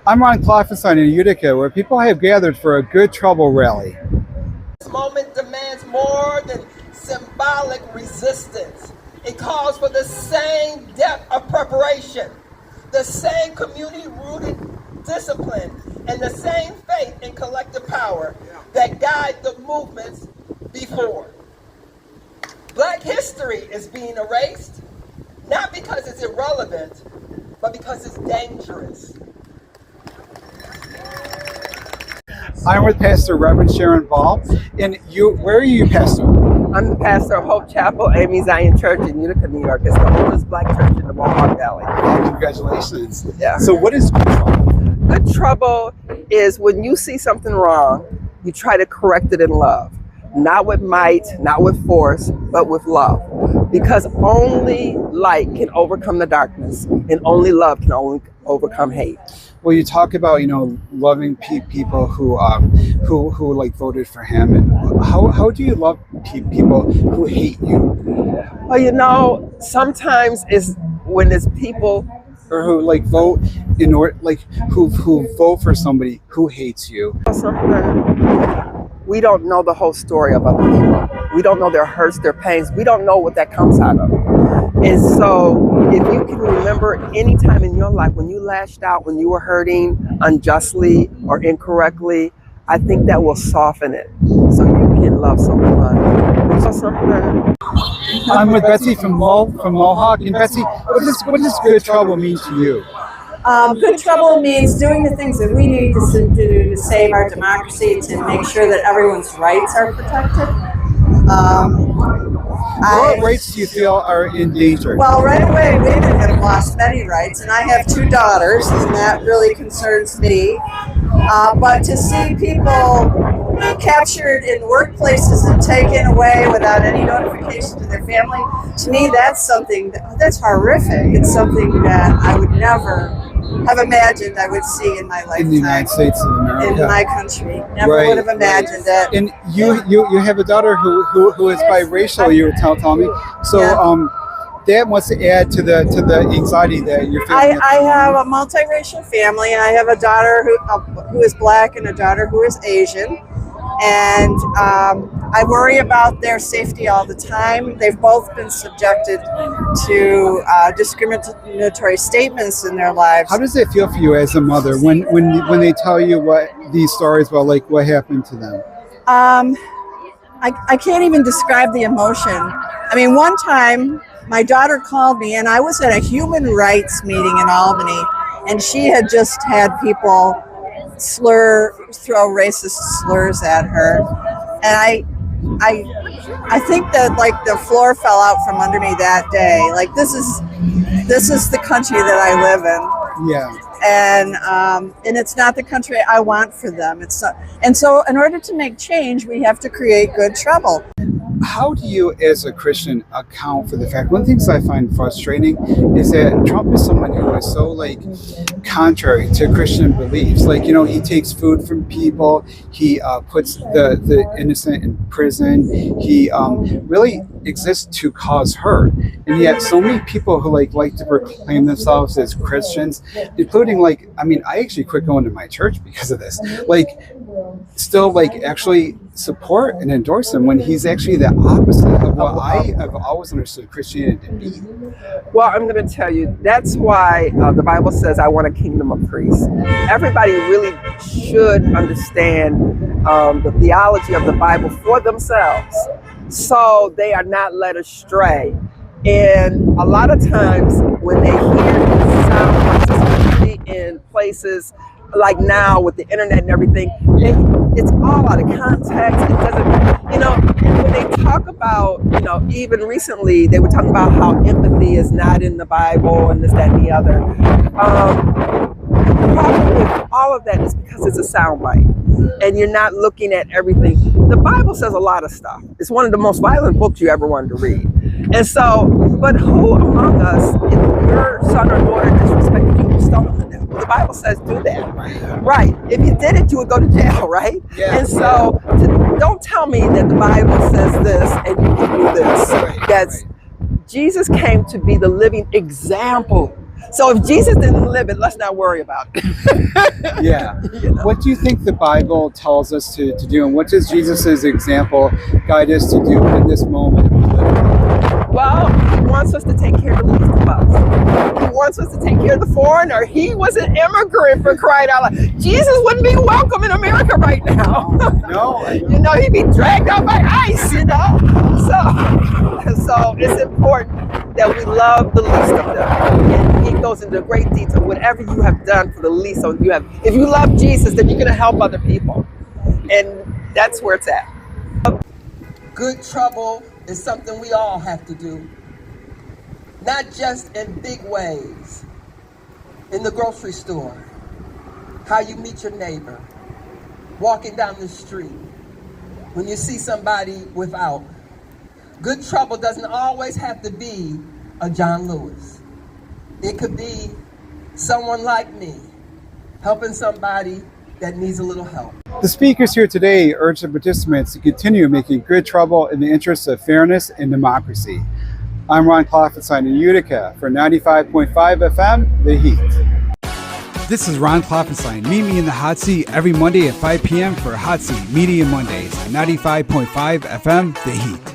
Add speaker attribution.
Speaker 1: I'm on Klopfanstein in Utica, where people have gathered for a good trouble rally.
Speaker 2: This moment demands more than symbolic resistance. It calls for the same depth of preparation, the same community-rooted discipline, and the same faith in collective power that guide the movements before. Black history is being erased, not because it's irrelevant, but because it's dangerous.
Speaker 1: I'm with Pastor Reverend Sharon Ball, and where are you, Pastor?
Speaker 2: I'm the pastor of Hope Chapel, Amy Zion Church in Utica, New York. It's the oldest black church in the Mohawk Valley.
Speaker 1: Congratulations.
Speaker 2: Yeah.
Speaker 1: So what is good trouble?
Speaker 2: Good trouble is when you see something wrong, you try to correct it in love. Not with might, not with force, but with love. Because only light can overcome the darkness, and only love can only overcome hate.
Speaker 1: Well, you talk about loving people who like voted for him, and how do you love people who hate you?
Speaker 2: Well, sometimes it's when it's people
Speaker 1: or who like vote in order who vote for somebody who hates you.
Speaker 2: We don't know the whole story of other people. We don't know their hurts, their pains. We don't know what that comes out of. And so if you can remember any time in your life when you lashed out, when you were hurting unjustly or incorrectly, I think that will soften it so you can love someone.
Speaker 1: I'm with Betsy from Mohawk. And Betsy, what does good trouble mean to you?
Speaker 3: Good trouble means doing the things that we need to do to save our democracy, to make sure that everyone's rights are protected.
Speaker 1: What rights do you feel are in danger?
Speaker 3: Well, right away, women have lost many rights, and I have 2 daughters, and that really concerns me. But to see people captured in workplaces and taken away without any notification to their family, to me, that's something that's horrific. It's something that I would never have imagined I would see in my lifetime.
Speaker 1: In the United States of America.
Speaker 3: In my country. Never would have imagined that.
Speaker 1: And you have a daughter who is biracial, you were telling me. So that must add to the anxiety that you're feeling.
Speaker 3: I have a multiracial family. I have a daughter who is black and a daughter who is Asian. And I worry about their safety all the time. They've both been subjected to discriminatory statements in their lives.
Speaker 1: How does it feel for you as a mother when they tell you these stories about what happened to them?
Speaker 3: I can't even describe the emotion. I mean, one time my daughter called me, and I was at a human rights meeting in Albany, and she had just had people throw racist slurs at her, and I think that the floor fell out from under me that day. This is the country that I live in.
Speaker 1: Yeah.
Speaker 3: And it's not the country I want for them. It's not, and so in order to make change, we have to create good trouble.
Speaker 1: How do you, as a Christian, account for the fact? One of the things I find frustrating is that Trump is someone who is so contrary to Christian beliefs. He takes food from people. He puts the innocent in prison. He really exists to cause hurt. And yet, so many people who like to proclaim themselves as Christians, including I actually quit going to my church because of this. Still actually support and endorse him when he's actually the opposite of what I have always understood Christianity to be.
Speaker 2: Well, I'm going to tell you, that's why the Bible says, I want a kingdom of priests. Everybody really should understand the theology of the Bible for themselves, so they are not led astray. And a lot of times when they hear sound, especially in places like now with the internet and everything, it's all out of context. It doesn't, and when they talk about, even recently they were talking about how empathy is not in the Bible and this, that, and the other. The problem with all of that is because it's a soundbite and you're not looking at everything. The Bible says a lot of stuff. It's one of the most violent books you ever wanted to read. And so, but who among us, if your son or daughter disrespected you, stone them to death? The Bible says do that. Right. If you did it, you would go to jail, right?
Speaker 1: Yeah.
Speaker 2: And so don't tell me that the Bible says this and you can do this. Jesus came to be the living example So if Jesus didn't live it, let's not worry about it.
Speaker 1: Yeah. What do you think the Bible tells us to do, and what does Jesus' example guide us to do in this moment we live in?
Speaker 2: Well, he wants us to take care of the least of us. He wants us to take care of the foreigner. He was an immigrant, for crying out loud. Jesus wouldn't be welcome in America right now.
Speaker 1: No.
Speaker 2: You know, he'd be dragged out by ICE, you know. So it's important that we love the least of them. And he goes into great detail. Whatever you have done for the least of them, if you love Jesus, then you're going to help other people. And that's where it's at. Good trouble is something we all have to do. Not just in big ways. In the grocery store, how you meet your neighbor, walking down the street, when you see somebody without. Good trouble doesn't always have to be a John Lewis. It could be someone like me, helping somebody that needs a little help.
Speaker 1: The speakers here today urge the participants to continue making good trouble in the interests of fairness and democracy. I'm Ron Klopfanstein in Utica for 95.5 FM, The Heat. This is Ron Klopfanstein. Meet me in the hot seat every Monday at 5 p.m. for Hot Seat Media Mondays on 95.5 FM, The Heat.